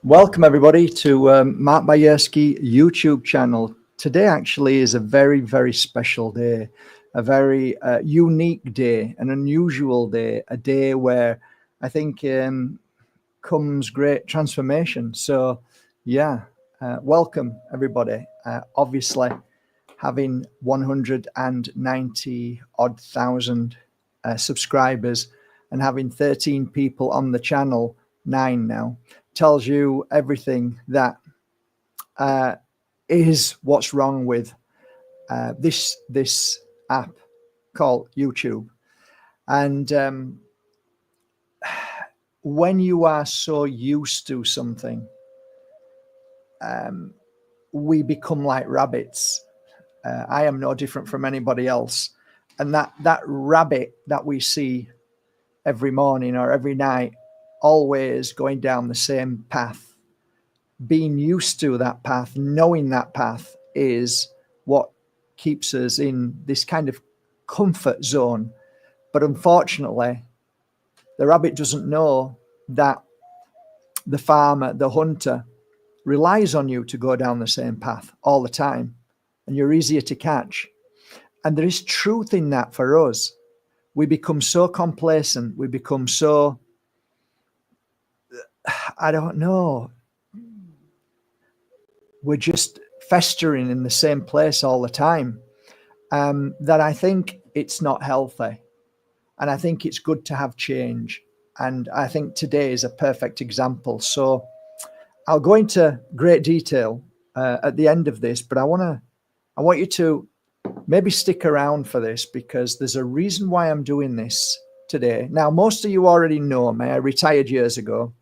Welcome everybody to Mark Bajerski YouTube channel. Today actually is a very, very special day, a very unique day, an unusual day, a day where I think comes great transformation. So yeah, welcome everybody. Obviously having 190 odd thousand subscribers and having 13 people on the channel, 9 now, tells you everything that is what's wrong with this app called YouTube. And when you are so used to something, we become like rabbits. I am no different from anybody else. And that rabbit that we see every morning or every night, always going down the same path, being used to that path, knowing that path is what keeps us in this kind of comfort zone. But unfortunately, the rabbit doesn't know that the farmer, the hunter, relies on you to go down the same path all the time, and you're easier to catch. And there is truth in that for us. We become so complacent, we become so, I don't know, we're just festering in the same place all the time, that I think it's not healthy. And I think it's good to have change. And I think today is a perfect example. So I'll go into great detail at the end of this, but I want you to maybe stick around for this, because there's a reason why I'm doing this today. Now, most of you already know me. I retired years ago.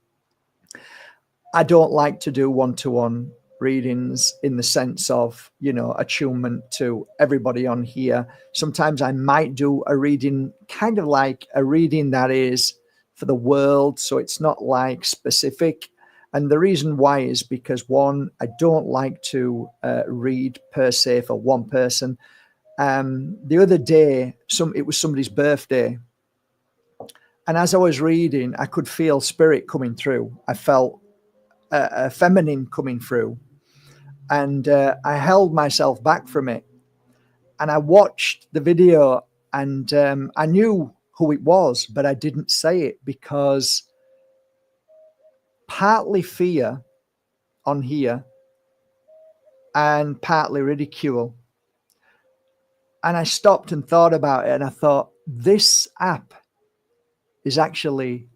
I don't like to do one-to-one readings in the sense of, you know, attunement to everybody on here. Sometimes I might do a reading, kind of like a reading that is for the world. So it's not like specific. And the reason why is because, one, I don't like to read per se for one person. The other day, it was somebody's birthday. And as I was reading, I could feel spirit coming through. I felt a feminine coming through. And I held myself back from it. And I watched the video, and I knew who it was, but I didn't say it because partly fear on here and partly ridicule. And I stopped and thought about it, and I thought, this app is actually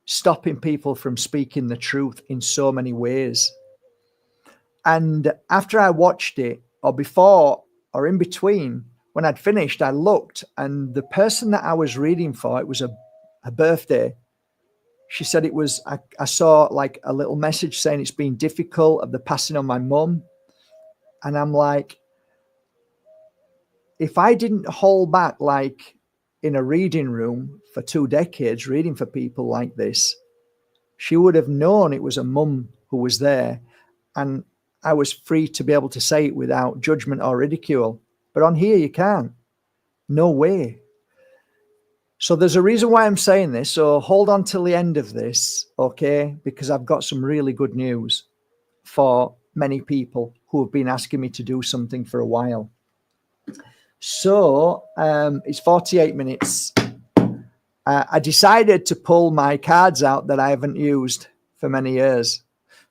stopping people from speaking the truth in so many ways. And after I watched it, or before or in between, when I'd finished, I looked, and the person that I was reading for, it was a birthday. She said it was, I saw like a little message saying it's been difficult of the passing of my mum. And I'm like, if I didn't hold back, like in a reading room for 2 decades, reading for people like this, she would have known it was a mum who was there. And I was free to be able to say it without judgment or ridicule. But on here, you can't. No way. So there's a reason why I'm saying this. So hold on till the end of this, okay? Because I've got some really good news for many people who have been asking me to do something for a while. So it's 48 minutes. I decided to pull my cards out that I haven't used for many years.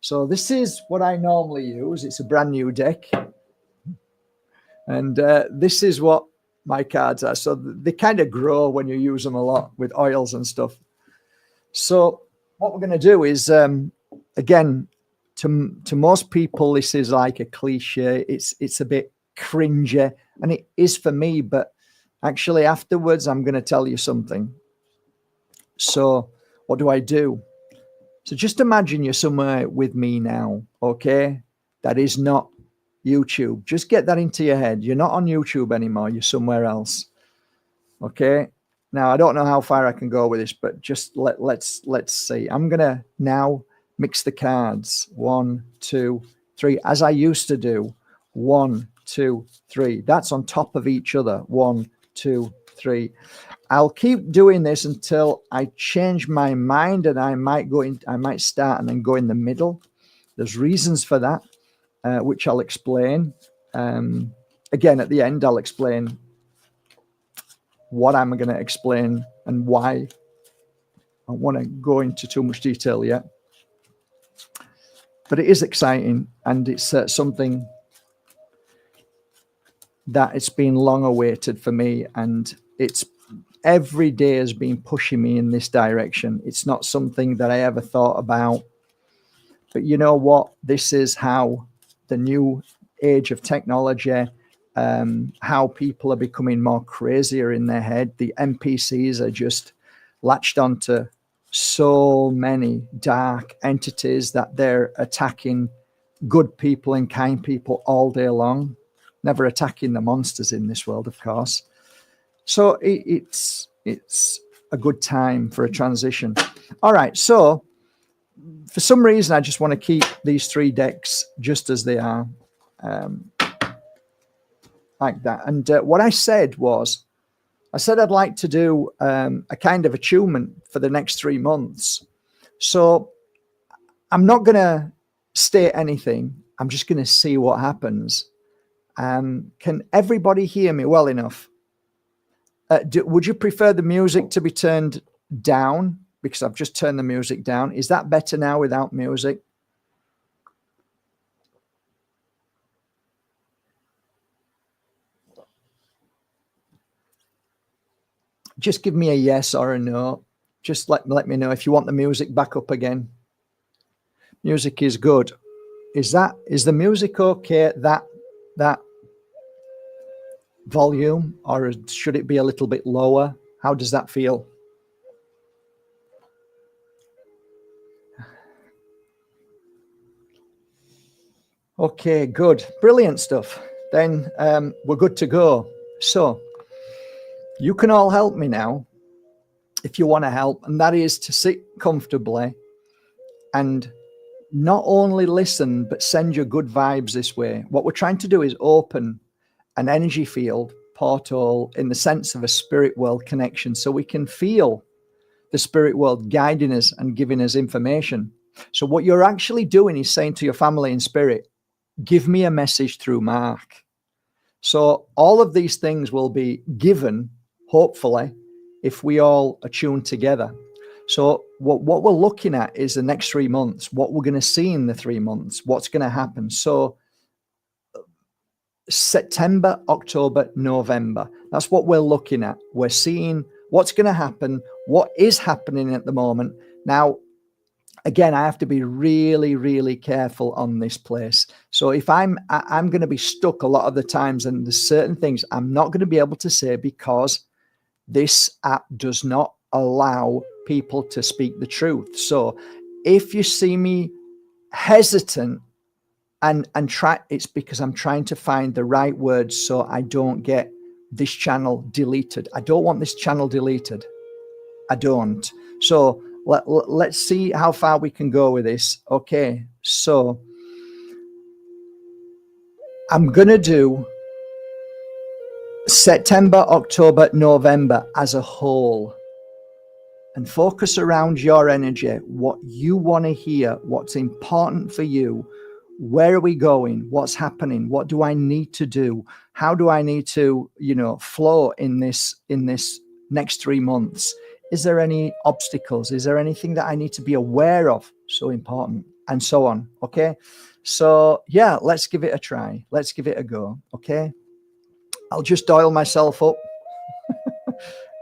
So this is what I normally use. It's a brand new deck. And this is what my cards are. So they kind of grow when you use them a lot with oils and stuff. So what we're going to do is, again, to most people, this is like a cliche. It's a bit cringy, and it is for me. But actually, afterwards, I'm going to tell you something. So what do? So just imagine you're somewhere with me now, okay? That is not YouTube. Just get that into your head. You're not on YouTube anymore. You're somewhere else, okay? Now, I don't know how far I can go with this, but just let's see. I'm going to now mix the cards. 1, 2, 3, as I used to do. 1, 2, 3. That's on top of each other. 1, 2, 3. I'll keep doing this until I change my mind, and I might start and then go in the middle. There's reasons for that, which I'll explain. Again, at the end, I'll explain what I'm going to explain and why. I don't want to go into too much detail yet. But it is exciting, and it's something that it's been long awaited for me, and it's every day has been pushing me in this direction. It's not something that I ever thought about. But you know what? This is how the new age of technology, how people are becoming more crazier in their head. The NPCs are just latched onto so many dark entities that they're attacking good people and kind people all day long, never attacking the monsters in this world, of course. So it's a good time for a transition. All right, so for some reason, I just want to keep these 3 decks just as they are, like that. And what I said was, I said I'd like to do a kind of attunement for the next 3 months. So I'm not going to state anything. I'm just going to see what happens. Can everybody hear me well enough? Would you prefer the music to be turned down? Because I've just turned the music down. Is that better now without music? Just give me a yes or a no. Just let me know if you want the music back up again. Music is good. Is the music okay at that volume, or should it be a little bit lower? How does that feel? Okay, good. Brilliant stuff. Then we're good to go. So you can all help me now if you want to help, and that is to sit comfortably and not only listen, but send your good vibes this way. What we're trying to do is open an energy field portal in the sense of a spirit world connection, so we can feel the spirit world guiding us and giving us information. So what you're actually doing is saying to your family in spirit, give me a message through Mark. So all of these things will be given, hopefully, if we all attune together. So what we're looking at is the next 3 months, what we're going to see in the 3 months, what's going to happen. So September, October, November, that's what we're looking at. We're seeing what's going to happen, what is happening at the moment. Now, again, I have to be really, really careful on this place. So if I'm going to be stuck a lot of the times, and there's certain things I'm not going to be able to say because this app does not allow people to speak the truth. So if you see me hesitant and try, it's because I'm trying to find the right words so I don't get this channel deleted. I don't want this channel deleted. I don't. So let's see how far we can go with this. Okay, so I'm going to do September, October, November as a whole, and focus around your energy, what you want to hear, what's important for you. Where are we going? What's happening? What do I need to do? How do I need to, flow in this next 3 months? Is there any obstacles? Is there anything that I need to be aware of? So important, and so on. Okay. So yeah, let's give it a try. Let's give it a go. Okay. I'll just dial myself up.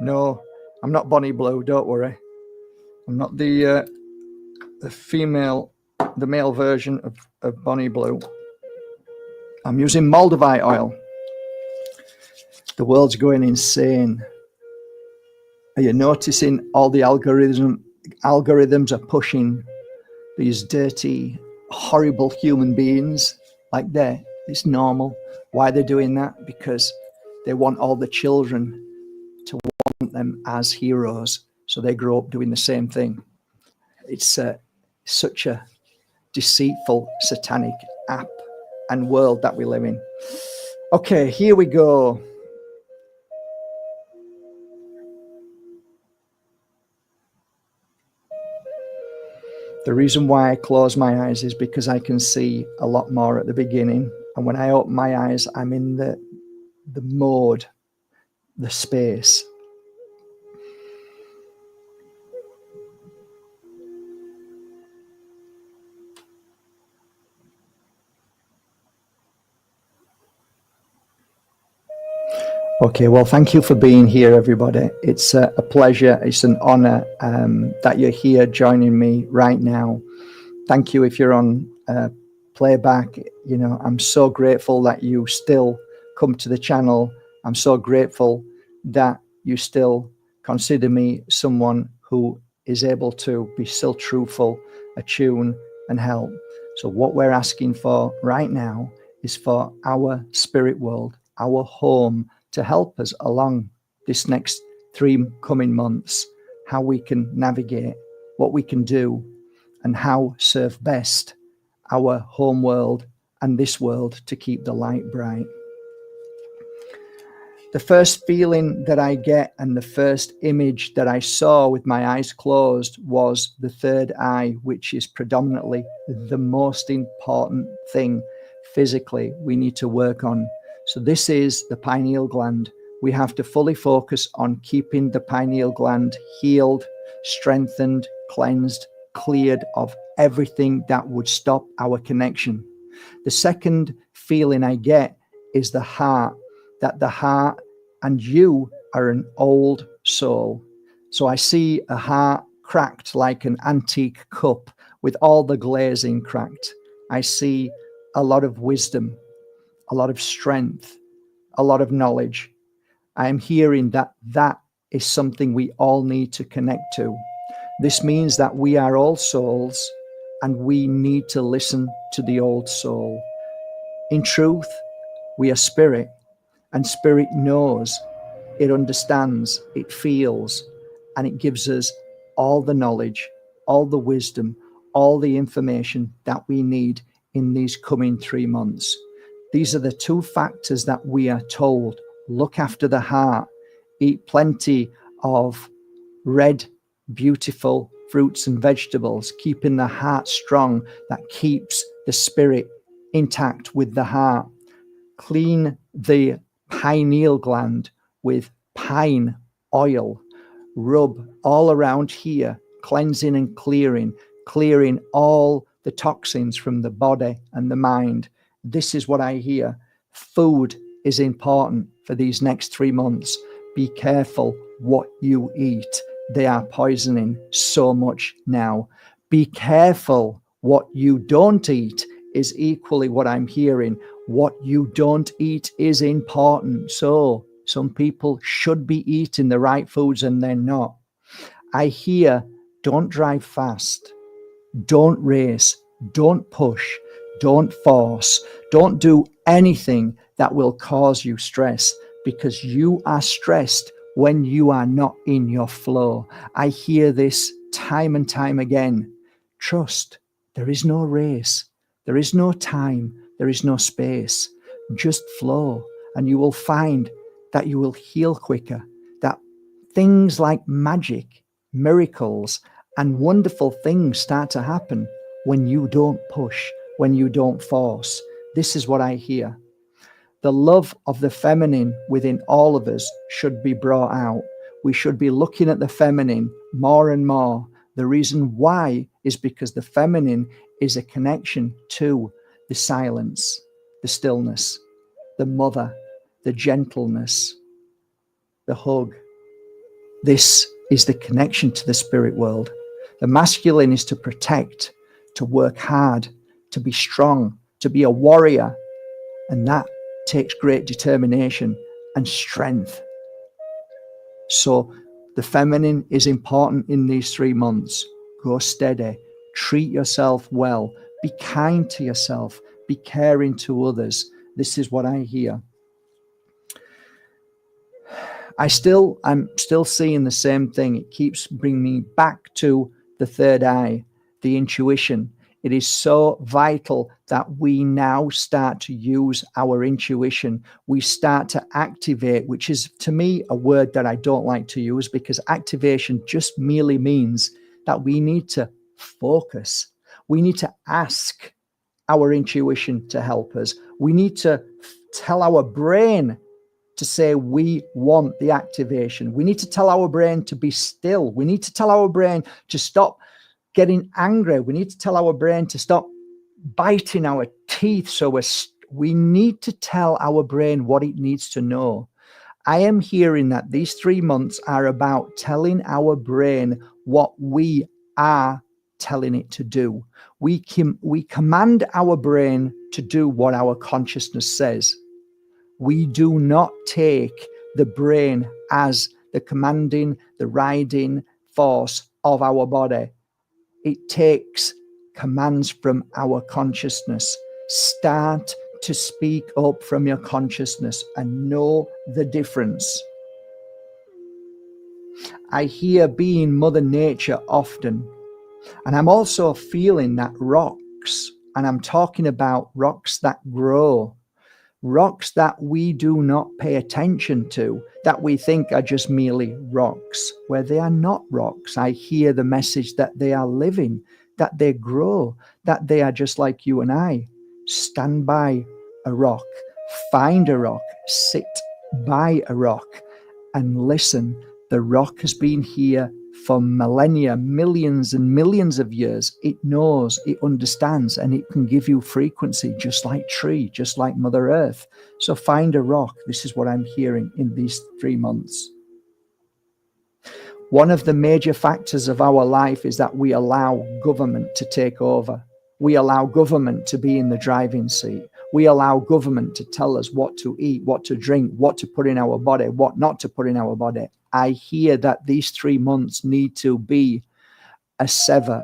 No, I'm not Bonnie Blue. Don't worry. I'm not the male version of Bonnie Blue. I'm using Moldavite oil. The world's going insane. Are you noticing all the algorithms are pushing these dirty, horrible human beings like it's normal. Why they're doing that? Because they want all the children to want them as heroes. So they grow up doing the same thing. It's such a deceitful, satanic app and world that we live in. Okay, here we go. The reason why I close my eyes is because I can see a lot more at the beginning. And when I open my eyes, I'm in the mode, the space. Okay, well, thank you for being here, everybody. It's a pleasure. It's an honor that you're here joining me right now. Thank you if you're on playback. You know, I'm so grateful that you still come to the channel. I'm so grateful that you still consider me someone who is able to be still truthful, attune, and help. So what we're asking for right now is for our spirit world, our home, to help us along this next 3 coming months, how we can navigate, what we can do, and how serve best our home world and this world to keep the light bright. The first feeling that I get and the first image that I saw with my eyes closed was the third eye, which is predominantly the most important thing physically we need to work on. So this is the pineal gland. We have to fully focus on keeping the pineal gland healed, strengthened, cleansed, cleared of everything that would stop our connection. The second feeling I get is the heart, that the heart and you are an old soul. So I see a heart cracked like an antique cup with all the glazing cracked. I see a lot of wisdom, a lot of strength, a lot of knowledge. I am hearing that that is something we all need to connect to. This means that we are all souls and we need to listen to the old soul. In truth, we are spirit, and spirit knows, it understands, it feels, and it gives us all the knowledge, all the wisdom, all the information that we need in these coming 3 months. These are the 2 factors that we are told. Look after the heart, eat plenty of red, beautiful fruits and vegetables, keeping the heart strong, that keeps the spirit intact with the heart. Clean the pineal gland with pine oil. Rub all around here, cleansing and clearing all the toxins from the body and the mind. This is what I hear. Food is important for these next 3 months. Be careful what you eat. They are poisoning so much now. Be careful what you don't eat is equally what I'm hearing. What you don't eat is important. So some people should be eating the right foods and they're not. I hear, don't drive fast, don't race, don't push, don't force, don't do anything that will cause you stress, because you are stressed when you are not in your flow. I hear this time and time again. Trust, there is no race, there is no time, there is no space. Just flow, and you will find that you will heal quicker, that things like magic, miracles, and wonderful things start to happen when you don't push, when you don't force. This is what I hear. The love of the feminine within all of us should be brought out. We should be looking at the feminine more and more. The reason why is because the feminine is a connection to the silence, the stillness, the mother, the gentleness, the hug. This is the connection to the spirit world. The masculine is to protect, to work hard, to be strong, to be a warrior. And that takes great determination and strength. So the feminine is important in these 3 months. Go steady, treat yourself well, be kind to yourself, be caring to others. This is what I hear. I'm still seeing the same thing. It keeps bringing me back to the third eye, the intuition. It is so vital that we now start to use our intuition. We start to activate, which is, to me, a word that I don't like to use, because activation just merely means that we need to focus. We need to ask our intuition to help us. We need to tell our brain to say we want the activation. We need to tell our brain to be still. We need to tell our brain to stop getting angry. We need to tell our brain to stop biting our teeth. So we need to tell our brain what it needs to know. I am hearing that these 3 months are about telling our brain what we are telling it to do. We command our brain to do what our consciousness says. We do not take the brain as the commanding, the riding force of our body. It takes commands from our consciousness. Start to speak up from your consciousness and know the difference. I hear being Mother Nature often, and I'm also feeling that rocks, and I'm talking about rocks that grow, rocks that we do not pay attention to, that we think are just merely rocks, where they are not rocks. I hear the message that they are living, that they grow, that they are just like you and I. Stand by a rock, find a rock, sit by a rock and listen. The rock has been here for millennia, millions and millions of years. It knows, it understands, and it can give you frequency, just like tree, just like Mother Earth. So find a rock. This is what I'm hearing in these 3 months. One of the major factors of our life is that we allow government to take over. We allow government to be in the driving seat. We allow government to tell us what to eat, what to drink, what to put in our body, what not to put in our body. I hear that these 3 months need to be a sever,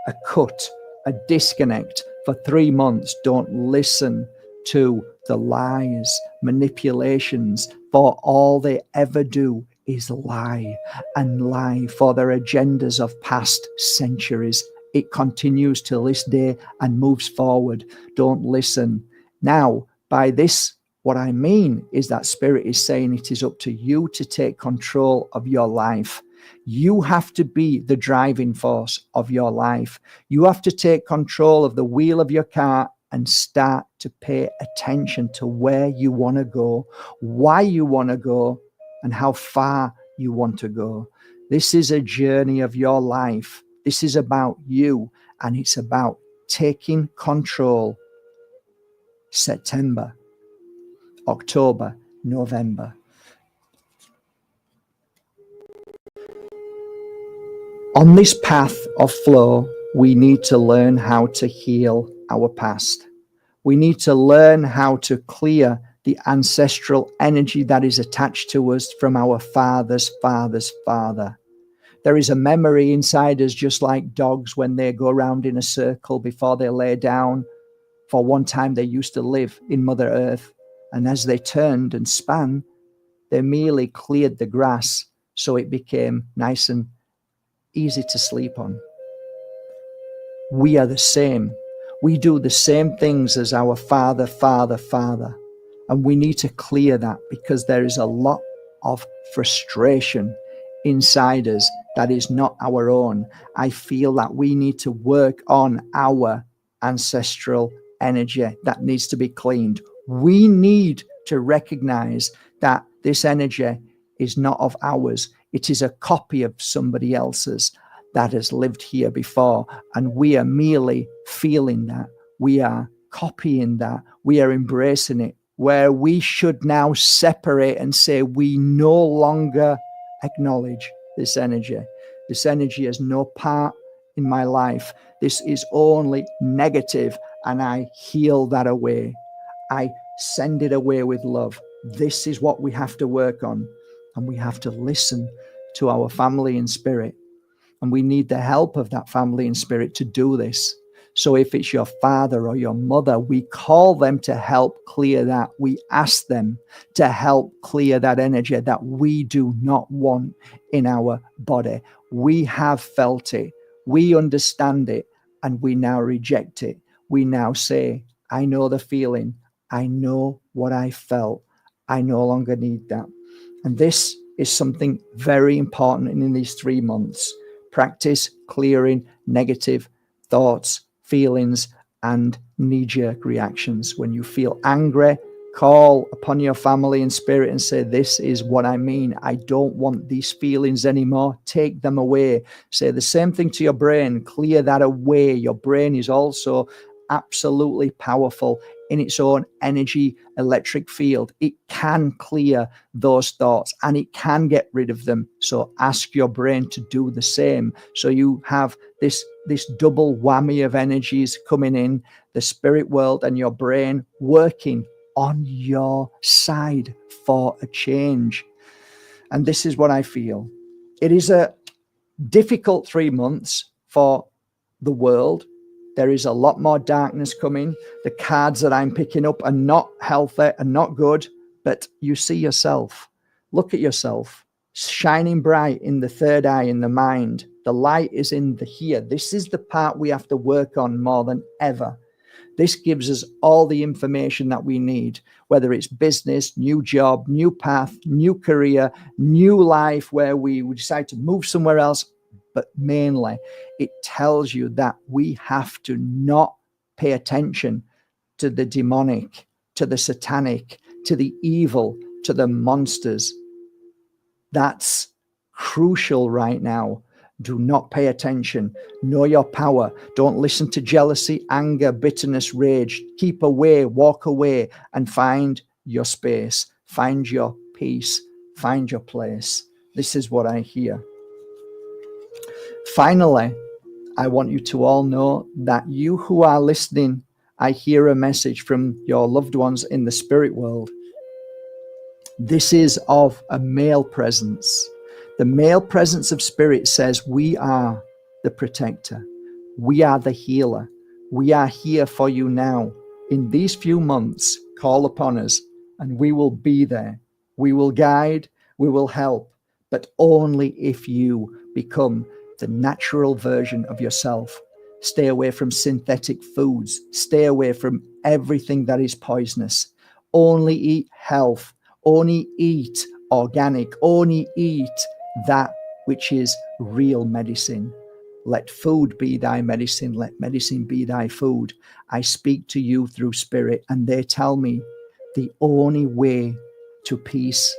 a cut, a disconnect. For 3 months, don't listen to the lies, manipulations, for all they ever do is lie and lie for their agendas of past centuries. It continues till this day and moves forward. Don't listen. Now, by this, what I mean is that Spirit is saying it is up to you to take control of your life. You have to be the driving force of your life. You have to take control of the wheel of your car and start to pay attention to where you want to go, why you want to go, and how far you want to go. This is a journey of your life. This is about you, and it's about taking control. September, October, November. On this path of flow, we need to learn how to heal our past. We need to learn how to clear the ancestral energy that is attached to us from our father's father's father. There is a memory inside us, just like dogs when they go around in a circle before they lay down. For one time they used to live in Mother Earth, and as they turned and span, they merely cleared the grass so it became nice and easy to sleep on. We are the same. We do the same things as our father, and we need to clear that, because there is a lot of frustration inside us that is not our own. I feel that we need to work on our ancestral energy that needs to be cleaned. We need to recognize that this energy is not of ours. It is a copy of somebody else's that has lived here before, and we are merely feeling that. We are copying that. We are embracing it, where we should now separate and say we no longer acknowledge this energy. This energy has no part in my life. This is only negative, and I heal that away. I send it away with love. This is what we have to work on, and we have to listen to our family and spirit, and we need the help of that family and spirit to do this. So if it's your father or your mother, we call them to help clear that. We ask them to help clear that energy that we do not want in our body. We have felt it. We understand it, and we now reject it. We now say, I know the feeling. I know what I felt. I no longer need that. And this is something very important in these 3 months. Practice clearing negative thoughts, feelings, and knee-jerk reactions. When you feel angry, call upon your family and spirit and say, this is what I mean. I don't want these feelings anymore. Take them away. Say the same thing to your brain. Clear that away. Your brain is also absolutely powerful in its own energy electric field. It can clear those thoughts and it can get rid of them. So ask your brain to do the same. So you have this double whammy of energies coming in, the spirit world and your brain working on your side for a change. And this is what I feel. It is a difficult 3 months for the world. There is a lot more darkness coming. The cards that I'm picking up are not healthy and not good, but you see yourself. Look at yourself, shining bright in the third eye, in the mind. The light is in the here. This is the part we have to work on more than ever. This gives us all the information that we need, whether it's business, new job, new path, new career, new life where we decide to move somewhere else. But mainly, it tells you that we have to not pay attention to the demonic, to the satanic, to the evil, to the monsters. That's crucial right now. Do not pay attention. Know your power. Don't listen to jealousy, anger, bitterness, rage. Keep away, walk away, and find your space. Find your peace. Find your place. This is what I hear. Finally, I want you to all know that you who are listening, I hear a message from your loved ones in the spirit world. This is of a male presence. The male presence of spirit says we are the protector. We are the healer. We are here for you now. In these few months, call upon us and we will be there. We will guide, we will help, but only if you become the natural version of yourself. Stay away from synthetic foods. Stay away from everything that is poisonous. Only eat health. Only eat organic. Only eat that which is real medicine. Let food be thy medicine. Let medicine be thy food. I speak to you through spirit, and they tell me the only way to peace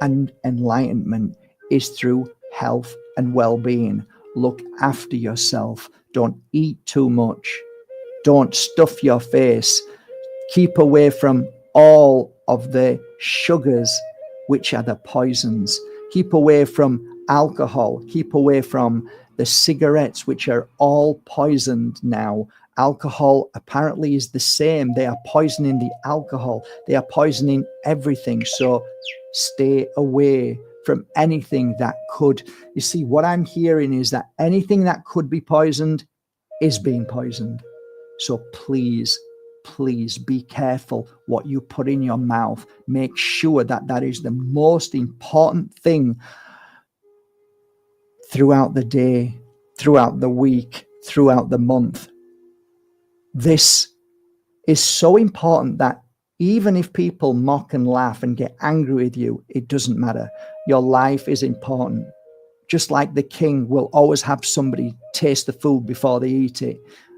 and enlightenment is through health and well-being. Look after yourself. Don't eat too much. Don't stuff your face. Keep away from all of the sugars, which are the poisons. Keep away from alcohol. Keep away from the cigarettes, which are all poisoned now. Alcohol apparently is the same. They are poisoning the alcohol. They are poisoning everything. So stay away from anything that could. You see, what I'm hearing is that anything that could be poisoned is being poisoned. So please, please be careful what you put in your mouth. Make sure that that is the most important thing throughout the day, throughout the week, throughout the month. This is so important that even if people mock and laugh and get angry with you, it doesn't matter. Your life is important. Just like the king will always have somebody taste the food before they eat it.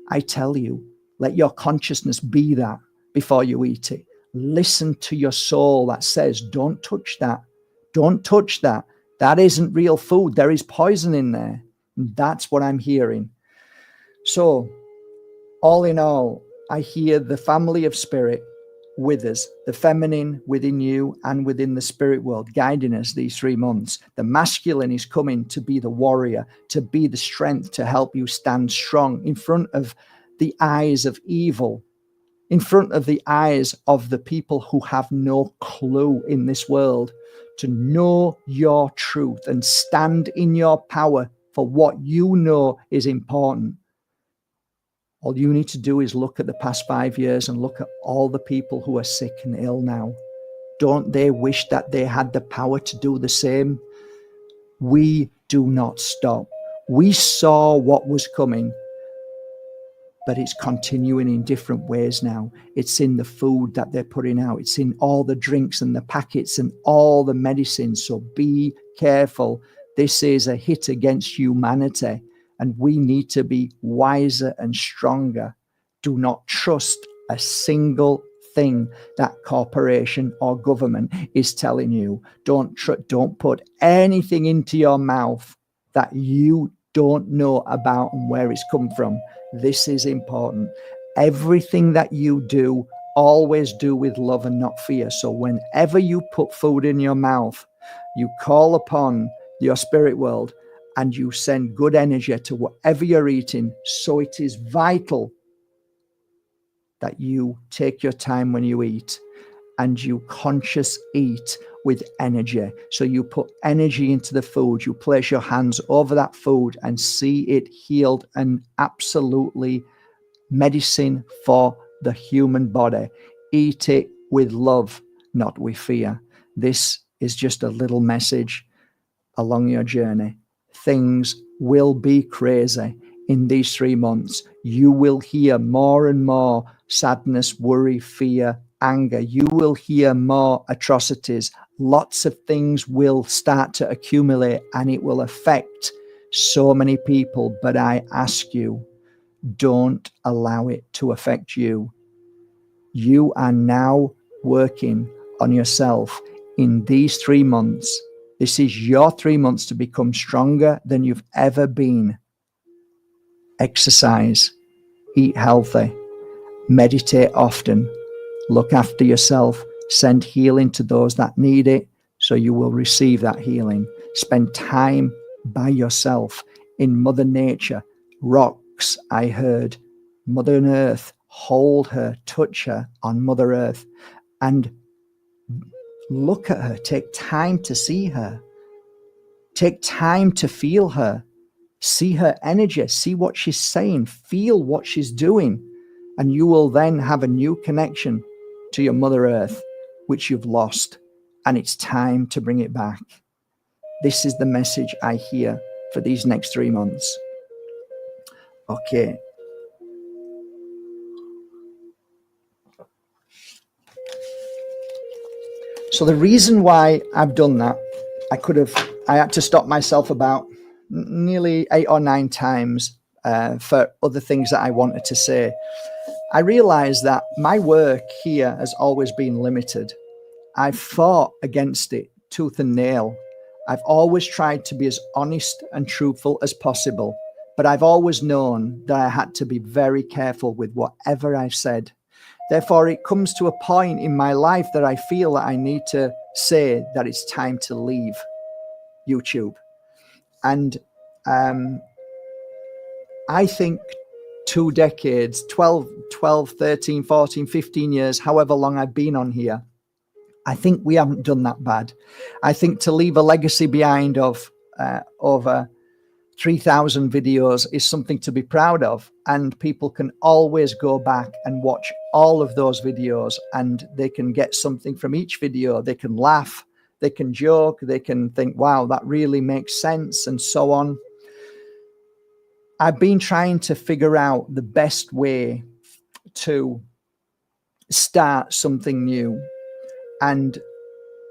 I tell you, let your consciousness be that before you eat it. Listen to your soul that says, don't touch that. Don't touch that. That isn't real food. There is poison in there. That's what I'm hearing. So, all in all, I hear the family of spirit with us, the feminine within you and within the spirit world, guiding us these 3 months. The masculine is coming to be the warrior, to be the strength, to help you stand strong in front of the eyes of evil, in front of the eyes of the people who have no clue in this world, to know your truth and stand in your power for what you know is important. All you need to do is look at the past 5 years and look at all the people who are sick and ill now. Don't they wish that they had the power to do the same? We do not stop. We saw what was coming, but it's continuing in different ways now. It's in the food that they're putting out. It's in all the drinks and the packets and all the medicines. So be careful. This is a hit against humanity. and we need to be wiser and stronger. Do not trust a single thing that corporation or government is telling you. Don't put anything into your mouth that you don't know about and where it's come from. This is important. Everything that you do, always do with love and not fear. So whenever you put food in your mouth, you call upon your spirit world and you send good energy to whatever you're eating. So it is vital that you take your time when you eat and you conscious eat with energy. So you put energy into the food, you place your hands over that food and see it healed and absolutely medicine for the human body. Eat it with love, not with fear. This is just a little message along your journey. Things will be crazy in these 3 months. You will hear more and more sadness, worry, fear, anger. You will hear more atrocities. Lots of things will start to accumulate and it will affect so many people. But I ask you, don't allow it to affect you. You are now working on yourself in these 3 months. This is your 3 months to become stronger than you've ever been. Exercise, eat healthy, meditate often, look after yourself, send healing to those that need it so you will receive that healing. Spend time by yourself in Mother Nature. Rocks, I heard. Mother Earth, hold her, touch her on Mother Earth and look at her. Take time to see her. Take time to feel her. See her energy. See what she's saying. Feel what she's doing. And you will then have a new connection to your Mother Earth, which you've lost. And it's time to bring it back. This is the message I hear for these next 3 months. Okay. So the reason why I've done that, I had to stop myself about nearly 8 or 9 times for other things that I wanted to say. I realized that my work here has always been limited. I've fought against it tooth and nail. I've always tried to be as honest and truthful as possible, but I've always known that I had to be very careful with whatever I've said. Therefore, it comes to a point in my life that I feel that I need to say that it's time to leave YouTube. And I think 2 decades, 12, 13, 14, 15 years, however long I've been on here, I think we haven't done that bad. I think to leave a legacy behind of over 3,000 videos is something to be proud of, and people can always go back and watch all of those videos and they can get something from each video. They can laugh, they can joke, they can think, wow, that really makes sense, and so on. I've been trying to figure out the best way to start something new, and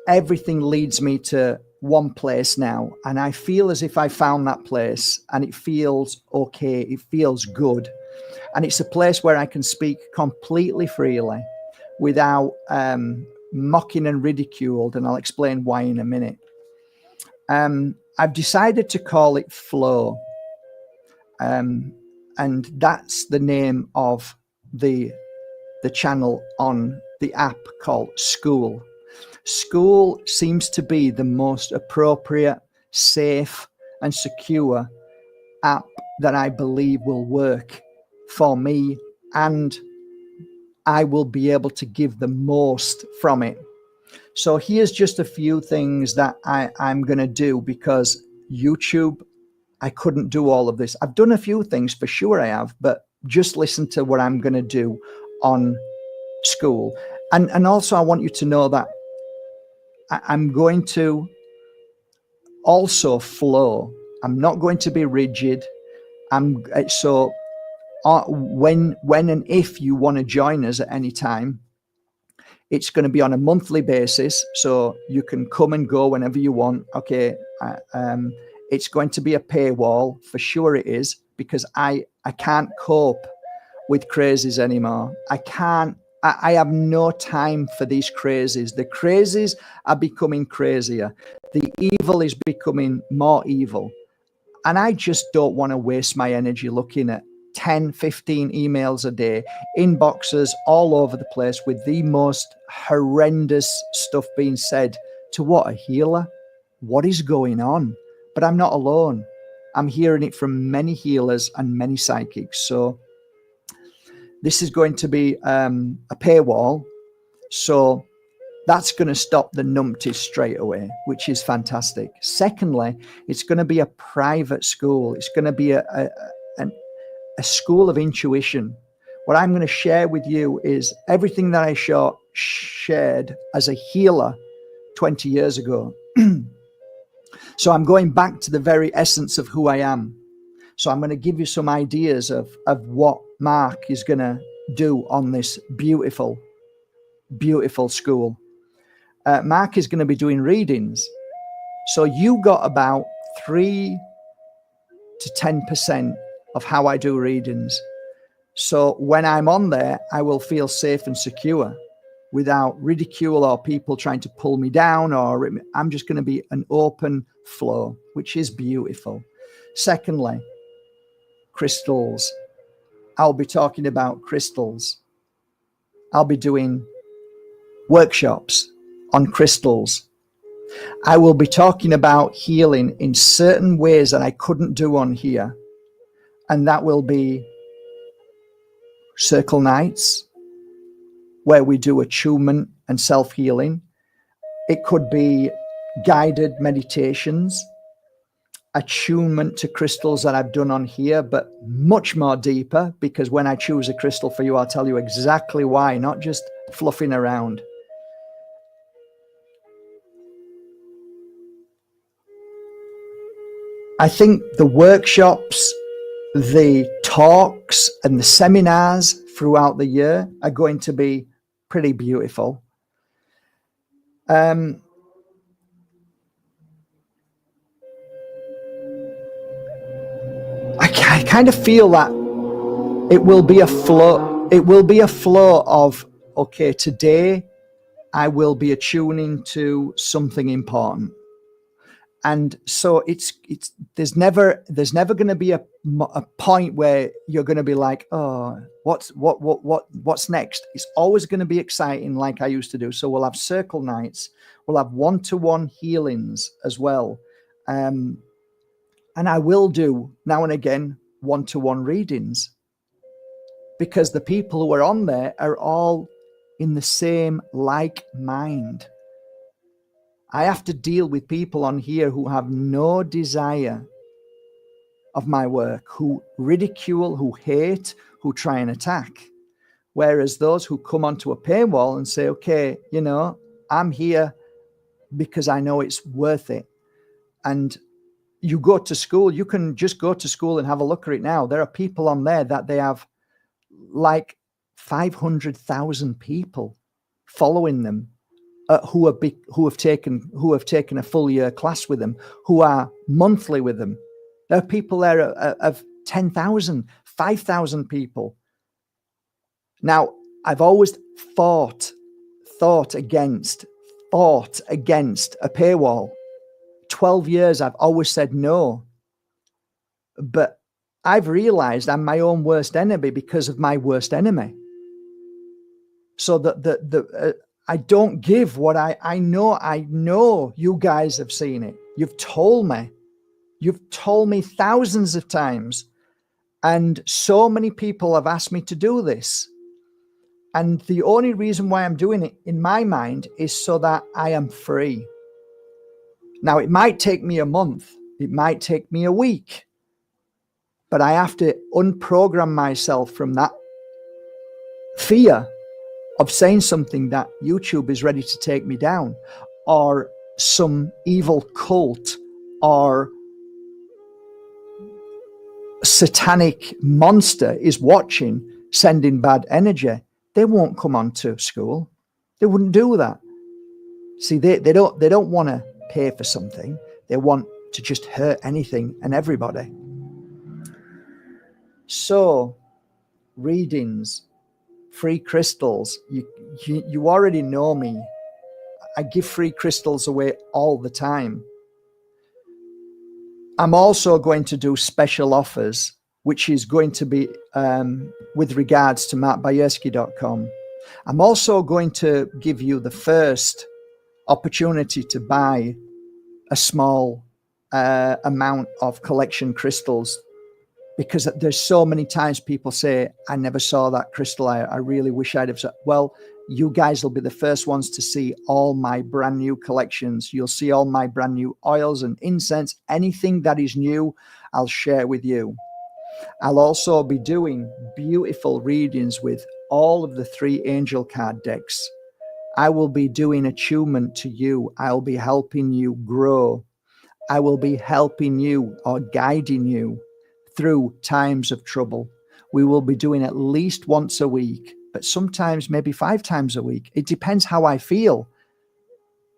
everything leads me to one place now, and I feel as if I found that place, and it feels okay, it feels good, and it's a place where I can speak completely freely without mocking and ridiculed, and I'll explain why in a minute. I've decided to call it Flow, and that's the name of the channel on the app called School. School seems to be the most appropriate, safe, and secure app that I believe will work for me, and I will be able to give the most from it. So here's just a few things that I'm going to do, because YouTube, I couldn't do all of this. I've done a few things, for sure I have, but just listen to what I'm going to do on School. And also I want you to know that I'm going to also flow. I'm not going to be rigid. When and if you want to join us at any time, it's going to be on a monthly basis, so you can come and go whenever you want. Okay. It's going to be a paywall, for sure it is, because I can't cope with crazies anymore. I have no time for these crazies. The crazies are becoming crazier. The evil is becoming more evil. And I just don't want to waste my energy looking at 10, 15 emails a day, inboxes all over the place with the most horrendous stuff being said to what, a healer? What is going on? But I'm not alone. I'm hearing it from many healers and many psychics. So this is going to be a paywall. So that's going to stop the numpties straight away, which is fantastic. Secondly, it's going to be a private school. It's going to be a school of intuition. What I'm going to share with you is everything that I shared as a healer 20 years ago. So I'm going back to the very essence of who I am. So I'm going to give you some ideas of what Mark is going to do on this beautiful, beautiful school. Mark is going to be doing readings. So you got about 3 to 10% of how I do readings. So when I'm on there, I will feel safe and secure without ridicule or people trying to pull me down, or I'm just going to be an open flow, which is beautiful. Secondly, crystals. I'll be talking about crystals. I'll be doing workshops on crystals. I will be talking about healing in certain ways that I couldn't do on here. And that will be circle nights, where we do attunement and self-healing. It could be guided meditations, attunement to crystals that I've done on here, but much more deeper, because when I choose a crystal for you, I'll tell you exactly why, not just fluffing around. I think the workshops, the talks and the seminars throughout the year are going to be pretty beautiful. I kind of feel that it will be a flow. It will be a flow of, okay, today I will be attuning to something important. And so there's never going to be a point where you're going to be like, oh, what's next? It's always going to be exciting, like I used to do. So we'll have circle nights, we'll have one-to-one healings as well, and I will do now and again one-to-one readings, because the people who are on there are all in the same like mind. I have to deal with people on here who have no desire of my work, who ridicule, who hate, who try and attack. Whereas those who come onto a paywall and say, okay, you know, I'm here because I know it's worth it. And you go to school, you can just go to school and have a look at it now. There are people on there that they have like 500,000 people following them. Who have taken a full year class with them, who are monthly with them. There are people there of 10,000, 5,000 people. Now, I've always fought against a paywall. 12 years, I've always said no. But I've realized I'm my own worst enemy because of my worst enemy. So that I don't give what I know. I know you guys have seen it. You've told me thousands of times. And so many people have asked me to do this. And the only reason why I'm doing it in my mind is so that I am free. Now, it might take me a month. It might take me a week. But I have to unprogram myself from that fear of saying something that YouTube is ready to take me down, or some evil cult or satanic monster is watching, sending bad energy. They won't come on to school. They wouldn't do that. See, they don't want to pay for something. They want to just hurt anything and everybody. So, readings, free crystals, you already know me. I give free crystals away all the time. I'm also going to do special offers, which is going to be with regards to markbayerski.com. I'm also going to give you the first opportunity to buy a small amount of collection crystals, because there's so many times people say, I never saw that crystal. I really wish I'd have. Well, you guys will be the first ones to see all my brand new collections. You'll see all my brand new oils and incense. Anything that is new, I'll share with you. I'll also be doing beautiful readings with all of the 3 angel card decks. I will be doing attunement to you. I'll be helping you grow. I will be helping you or guiding you through times of trouble. We will be doing at least once a week, but sometimes maybe 5 times a week. It depends how I feel,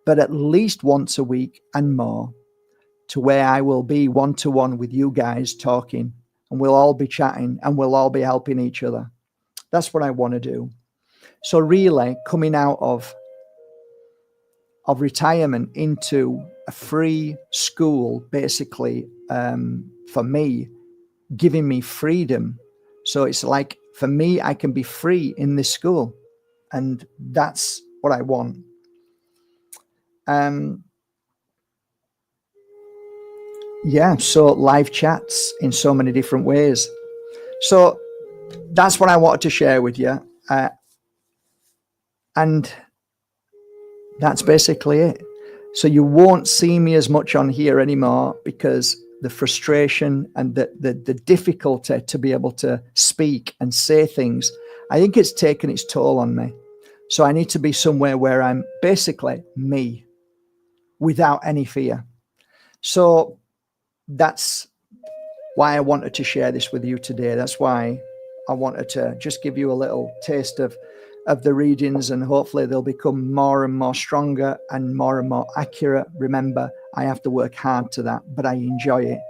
but at least once a week and more, to where I will be one-to-one with you guys talking, and we'll all be chatting and we'll all be helping each other. That's what I want to do. So really, coming out of retirement into a free school, basically, for me, giving me freedom. So it's like, for me, I can be free in this school, and that's what I want. Yeah, so live chats in so many different ways. So that's what I wanted to share with you. And that's basically it. So you won't see me as much on here anymore, because the frustration and the difficulty to be able to speak and say things, I think it's taken its toll on me. So I need to be somewhere where I'm basically me, without any fear. So that's why I wanted to share this with you today. That's why I wanted to just give you a little taste of the readings, and hopefully they'll become more and more stronger and more accurate. Remember, I have to work hard to that, but I enjoy it.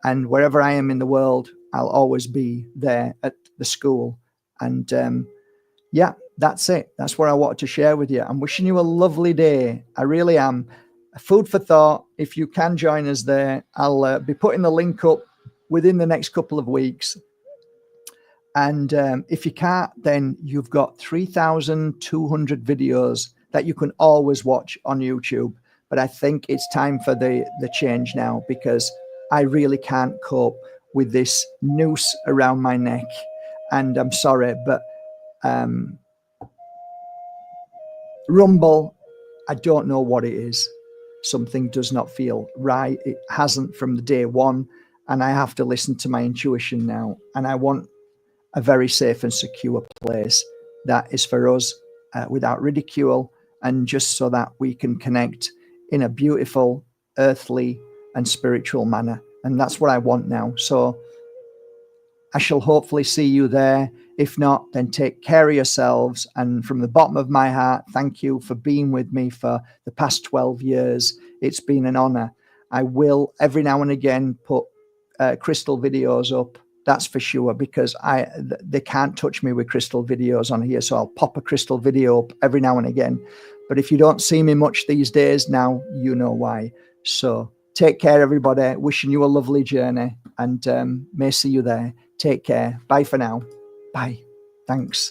And wherever I am in the world, I'll always be there at the school. And yeah, that's it. That's what I wanted to share with you. I'm wishing you a lovely day. I really am. Food for thought. If you can join us there, I'll be putting the link up within the next couple of weeks. And if you can't, then you've got 3,200 videos that you can always watch on YouTube. But I think it's time for the change now, because I really can't cope with this noose around my neck. And I'm sorry, but Rumble, I don't know what it is. Something does not feel right. It hasn't from the day one. And I have to listen to my intuition now. And I want a very safe and secure place that is for us, without ridicule, and just so that we can connect in a beautiful, earthly and spiritual manner. And that's what I want now. So I shall hopefully see you there. If not, then take care of yourselves. And from the bottom of my heart, thank you for being with me for the past 12 years. It's been an honor. I will every now and again put crystal videos up. That's for sure, because they can't touch me with crystal videos on here. So I'll pop a crystal video up every now and again. But if you don't see me much these days, now you know why. So take care, everybody. Wishing you a lovely journey, and may see you there. Take care. Bye for now. Bye. Thanks.